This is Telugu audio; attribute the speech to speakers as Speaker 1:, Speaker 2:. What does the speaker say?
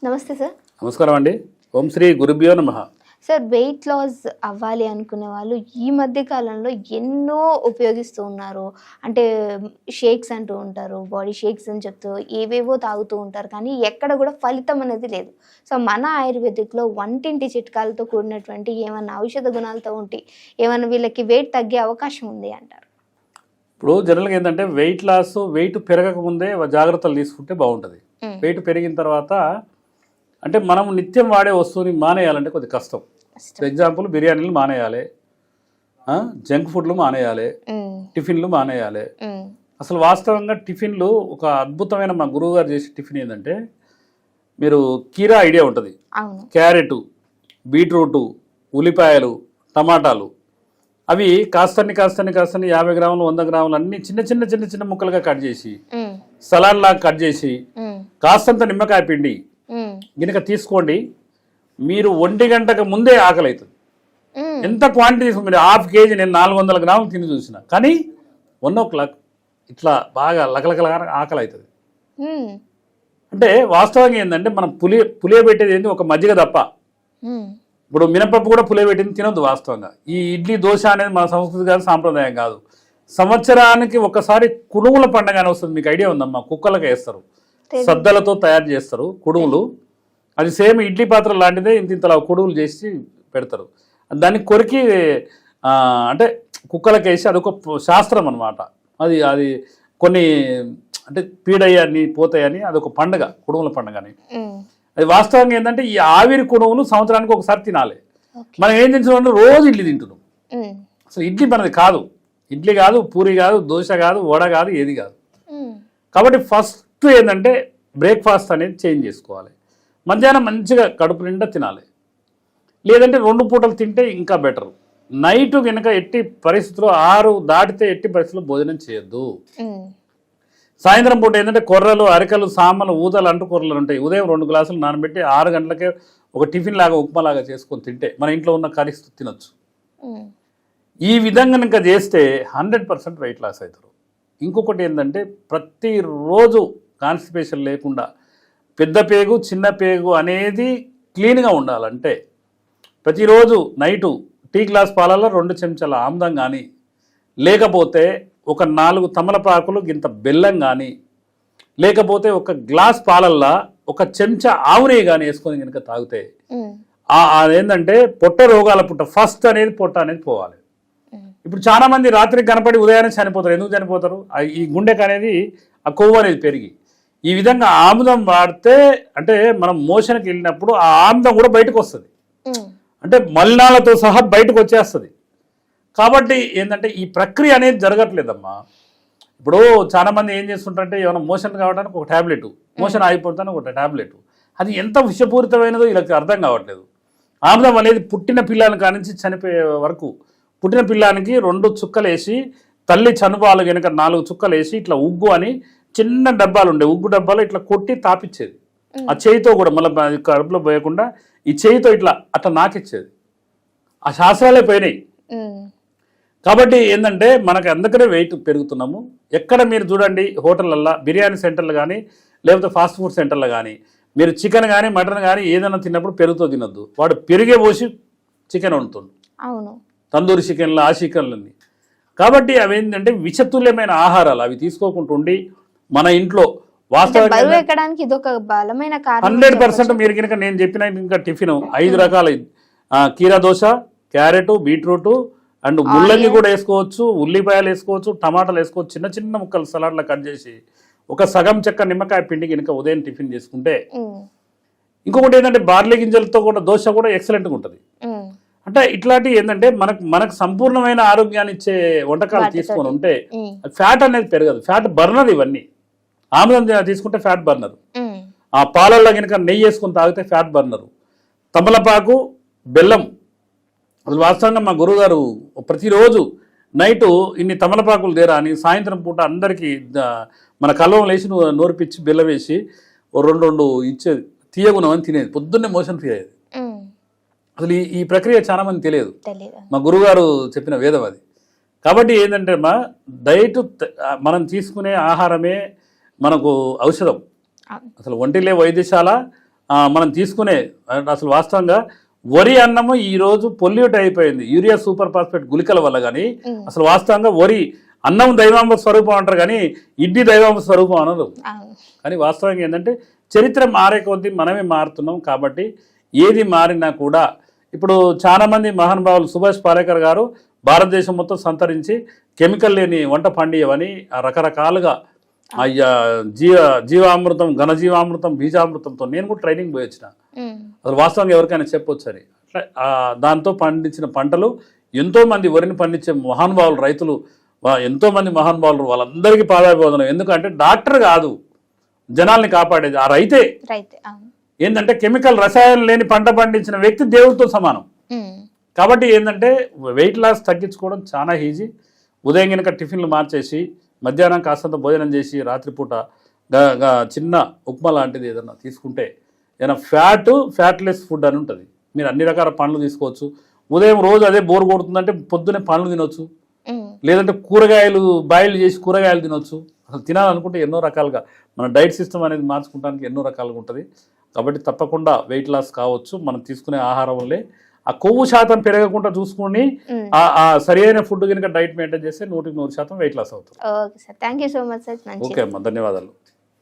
Speaker 1: నమస్తే సార్.
Speaker 2: నమస్కారం అండి. ఓం శ్రీ గురుభ్యో నమః.
Speaker 1: సార్, వెయిట్ లాస్ అవ్వాలి అనుకునే వాళ్ళు ఈ మధ్య కాలంలో ఎన్నో ఉపయోగిస్తూ ఉన్నారు. అంటే షేక్స్ అంటూ ఉంటారు, బాడీ షేక్స్ అని చెప్తూ ఏవేవో తాగుతూ ఉంటారు, కానీ ఎక్కడ కూడా ఫలితం అనేది లేదు. సో మన ఆయుర్వేదిక్లో వంటింటి చిట్కాలతో కూడినటువంటి ఏమైనా ఔషధ గుణాలతో ఉంటే ఏమైనా వీళ్ళకి వెయిట్ తగ్గే అవకాశం ఉంది అంటారు?
Speaker 2: ఇప్పుడు జనరల్గా ఏంటంటే వెయిట్ పెరగక ముందే జాగ్రత్తలు తీసుకుంటే బాగుంటుంది. వెయిట్ పెరిగిన తర్వాత అంటే మనం నిత్యం వాడే వస్తువుని మానేయాలంటే కొద్ది కష్టం. ఫర్ ఎగ్జాంపుల్ బిర్యానీలు మానేయాలి, జంక్ ఫుడ్లు మానేయాలి, టిఫిన్లు మానేయాలి. అసలు వాస్తవంగా టిఫిన్లు ఒక అద్భుతమైన మా గురువు గారు చేసే టిఫిన్ ఏంటంటే, మీరు కీరా ఐడియా ఉంటుంది, క్యారెట్, బీట్రూటు, ఉల్లిపాయలు, టమాటాలు, అవి కాస్తని 50 గ్రాములు 100 గ్రాములు అన్ని చిన్న చిన్న చిన్న చిన్న ముక్కలుగా కట్ చేసి సలాడ్ లాగా కట్ చేసి కాస్తంత నిమ్మకాయ పిండి గినక తీసుకోండి. మీరు 1 గంటకు ముందే ఆకలి అవుతుంది. ఎంత క్వాంటిటీ మీరు ½ కేజీ నేను 400 గ్రాములు తిని చూసిన, కానీ 1 o'clock ఇట్లా బాగా లకలకల ఆకలి అవుతుంది. అంటే వాస్తవంగా ఏంటంటే మనం పులియబెట్టేది ఏంటి, ఒక మజ్జిగ తప్ప. ఇప్పుడు మినపప్పు కూడా పులియబెట్టింది తినొద్దు. వాస్తవంగా ఈ ఇడ్లీ దోశ అనేది మన సంస్కృతి కాదు, సాంప్రదాయం కాదు. సంవత్సరానికి ఒకసారి కుడుముల పండుగ అని వస్తుంది, మీకు ఐడియా ఉందమ్మా? కుక్కలకు వేస్తారు, సద్దలతో తయారు చేస్తారు కుడుములు. అది సేమ్ ఇడ్లీ పాత్ర లాంటిదే, ఇంతలా కుడుములు చేసి పెడతారు. దాన్ని కొరికి అంటే కుక్కలకు వేసి అదొక శాస్త్రం అనమాట. అది కొన్ని అంటే పీడయ్యని పోతాయని అదొక పండుగ, కుడుముల పండుగ అని. అది వాస్తవంగా ఏంటంటే ఈ ఆవిరి కుడుములు సంవత్సరానికి ఒకసారి తినాలి. మనం ఏం తింటున్నాం, రోజు ఇడ్లీ తింటున్నాం. అసలు ఇడ్లీ మనది కాదు, ఇడ్లీ కాదు, పూరి కాదు, దోశ కాదు, వడ కాదు, ఏది కాదు. కాబట్టి ఫస్ట్ ఏంటంటే బ్రేక్ఫాస్ట్ అనేది చేంజ్ చేసుకోవాలి. మధ్యాహ్నం మంచిగా కడుపు నిండా తినాలి, లేదంటే 2 పూటలు తింటే ఇంకా బెటర్. నైట్ కనుక ఎట్టి పరిస్థితుల్లో 6 దాటితే ఎట్టి పరిస్థితుల్లో భోజనం చేయొద్దు. సాయంత్రం పూట ఏంటంటే కొర్రలు, అరికలు, సామలు, ఊదలు అంటూ కూరలు ఉంటాయి. ఉదయం 2 గ్లాసులు నానబెట్టి 6 గంటలకే ఒక టిఫిన్ లాగా, ఉప్మా లాగా చేసుకొని తింటే మన ఇంట్లో ఉన్న కర్రీస్ తినొచ్చు. ఈ విధంగా ఇంకా చేస్తే 100% వెయిట్ లాస్ అవుతారు. ఇంకొకటి ఏంటంటే ప్రతిరోజు కాన్స్టిపేషన్ లేకుండా పెద్ద పేగు చిన్న పేగు అనేది క్లీన్గా ఉండాలంటే ప్రతిరోజు నైటు టీ గ్లాస్ పాలల్లో 2 చెంచాల ఆమ్లం కానీ, లేకపోతే ఒక 4 తమలపాకులు గింత బెల్లం కానీ, లేకపోతే ఒక గ్లాస్ పాలల్లో 1 చెంచా ఆవు నెయ్యి కానీ వేసుకొని కనుక తాగితే అదేంటంటే పొట్ట రోగాల ఫస్ట్ అనేది పొట్ట అనేది పోవాలి. ఇప్పుడు చాలా మంది రాత్రికి కనపడి ఉదయాన్నే చనిపోతారు. ఎందుకు చనిపోతారు? ఈ గుండెకి అనేది ఆ కొవ్వు అనేది పెరిగి. ఈ విధంగా ఆముదం వాడితే అంటే మనం మోషన్కి వెళ్ళినప్పుడు ఆ ఆముదం కూడా బయటకు వస్తుంది, అంటే మలినాలతో సహా బయటకు వచ్చేస్తుంది. కాబట్టి ఏంటంటే ఈ ప్రక్రియ అనేది జరగట్లేదమ్మా. ఇప్పుడు చాలా మంది ఏం చేస్తుంటారంటే ఏమైనా మోషన్ కావడానికి ఒక ట్యాబ్లెట్, మోషన్ ఆగిపోతానికి ఒక ట్యాబ్లెట్. అది ఎంత విషపూరితమైనదో వీళ్ళకి అర్థం కావట్లేదు. ఆముదం అనేది పుట్టిన పిల్లని కానించి చనిపోయే వరకు, పుట్టిన పిల్లానికి 2 చుక్కలు వేసి, తల్లి చనుబాలు కనుక 4 చుక్కలు వేసి ఇట్లా ఉగ్గు అని చిన్న డబ్బాలు ఉండే, ఉగ్గు డబ్బాలు ఇట్లా కొట్టి తాపిచ్చేది. ఆ చేయితో కూడా మళ్ళీ కడుపులో పోయకుండా ఈ చేయితో అట్లా నాకిచ్చేది. ఆ శాస్త్రాలే పోయినాయి. కాబట్టి ఏంటంటే మనకు అందుకనే వెయిట్ పెరుగుతున్నాము. ఎక్కడ మీరు చూడండి హోటళ్ళల్లో, బిర్యానీ సెంటర్లు కానీ, లేకపోతే ఫాస్ట్ ఫుడ్ సెంటర్లు కానీ, మీరు చికెన్ కానీ మటన్ కానీ ఏదైనా తిన్నప్పుడు పెరుగుతో తినొద్దు. వాడు పెరిగే పోసి చికెన్ వండుతుండు, తందూరి చికెన్లు, ఆ చికెన్లన్నీ. కాబట్టి అవి ఏంటంటే విషతుల్యమైన ఆహారాలు. అవి తీసుకోకుండా ఉండి మన ఇంట్లో వాస్తవంగా 100% మీరు కనుక నేను చెప్పిన ఇంకా టిఫిన్ 5 రకాల కీరా దోశ, క్యారెట్, బీట్రూట్ అండ్ ముల్లంగి కూడా వేసుకోవచ్చు, ఉల్లిపాయలు వేసుకోవచ్చు, టమాటాలు వేసుకోవచ్చు, చిన్న చిన్న ముక్కలు సలాడ్లో కట్ చేసి ఒక సగం చెక్క నిమ్మకాయ పిండి కనుక ఉదయం టిఫిన్ చేసుకుంటే. ఇంకొకటి ఏంటంటే బార్లీ గింజలతో కూడా దోశ కూడా ఎక్సలెంట్గా ఉంటుంది. అంటే ఇట్లాంటివి ఏంటంటే మనకు సంపూర్ణమైన ఆరోగ్యాన్ని ఇచ్చే వంటకాలు తీసుకొని ఉంటే ఫ్యాట్ అనేది పెరగదు, ఫ్యాట్ బర్నర్. ఇవన్నీ ఆమ్లం తీసుకుంటే ఫ్యాట్ బర్నర్, ఆ పాలల్లో కనుక నెయ్యి వేసుకొని తాగితే ఫ్యాట్ బర్నరు, తమలపాకు, బెల్లం. అసలు వాస్తవంగా మా గురువుగారు ప్రతిరోజు నైటు ఇన్ని తమలపాకులు దేరా అని సాయంత్రం పూట అందరికీ మన కల్వం వేసి నోరిపిచ్చి బెల్లం వేసి 2 ఇచ్చేది. తీయగుణం అని తినేది, పొద్దున్నే మోషన్ ఫ్రీ అయ్యేది. అసలు ఈ ప్రక్రియ చాలా మంది తెలియదు, మా గురువుగారు చెప్పిన వేదం అది. కాబట్టి ఏంటంటే మా డైట్ మనం తీసుకునే ఆహారమే మనకు ఔషధం. అసలు ఒంటిలే వైద్యశాల మనం తీసుకునే అసలు వాస్తవంగా వరి అన్నము ఈ రోజు పొల్యూట్ అయిపోయింది యూరియా సూపర్ ఫాస్ఫేట్ గుళికల వల్ల. కానీ అసలు వాస్తవంగా వరి అన్నం దైవాంబ స్వరూపం అంటారు కానీ ఇడ్లీ దైవాంబ స్వరూపం అనరు. కానీ వాస్తవంగా ఏంటంటే చరిత్ర మారే కొద్దీ మనమే మారుతున్నాం. కాబట్టి ఏది మారినా కూడా ఇప్పుడు చాలా మంది మహానుభావులు సుభాష్ పాలేకర్ గారు భారతదేశం మొత్తం సంతరించి కెమికల్ లేని వంట పండియవని రకరకాలుగా జీవామృతం, ఘనజీవామృతం, బీజామృతంతో నేను కూడా ట్రైనింగ్ పోయి వచ్చిన. అసలు వాస్తవంగా ఎవరికైనా చెప్పొచ్చు అని. అట్లా దాంతో పండించిన పంటలు ఎంతోమంది వరిని పండించే మహానుభావులు రైతులు, ఎంతోమంది మహానుభావులు, వాళ్ళందరికీ పాదాభివందనం. ఎందుకంటే డాక్టర్ కాదు జనాల్ని కాపాడేది ఆ రైతే. ఏంటంటే కెమికల్ రసాయనం లేని పంట పండించిన వ్యక్తి దేవుడితో సమానం. కాబట్టి ఏంటంటే వెయిట్ లాస్ తగ్గించుకోవడం చాలా ఈజీ. ఉదయం కనుక టిఫిన్లు మార్చేసి మధ్యాహ్నం కాస్తంత భోజనం చేసి రాత్రిపూట చిన్న ఉప్మా లాంటిది ఏదన్నా తీసుకుంటే ఏదైనా ఫ్యాట్లెస్ ఫుడ్ అని ఉంటుంది. మీరు అన్ని రకాల పండ్లు తీసుకోవచ్చు. ఉదయం రోజు అదే బోర్ కొడుతుందంటే పొద్దునే పండ్లు తినొచ్చు, లేదంటే కూరగాయలు బాయిల్ చేసి కూరగాయలు తినొచ్చు. అసలు తినాలనుకుంటే ఎన్నో రకాలుగా మన డైట్ సిస్టమ్ అనేది మార్చుకోవడానికి ఎన్నో రకాలుగా ఉంటుంది. కాబట్టి తప్పకుండా వెయిట్ లాస్ కావచ్చు మనం తీసుకునే ఆహారం వల్లే. ఆ కొవ్వు శాతం పెరగకుండా చూసుకుని ఆ సరి అయిన ఫుడ్ కనుక డైట్ మెయింటైన్ చేస్తే 100% వెయిట్ లాస్ అవుతుంది.
Speaker 1: Okay sir, thank you so much sir.
Speaker 2: Okay అమ్మా, ధన్యవాదాలు.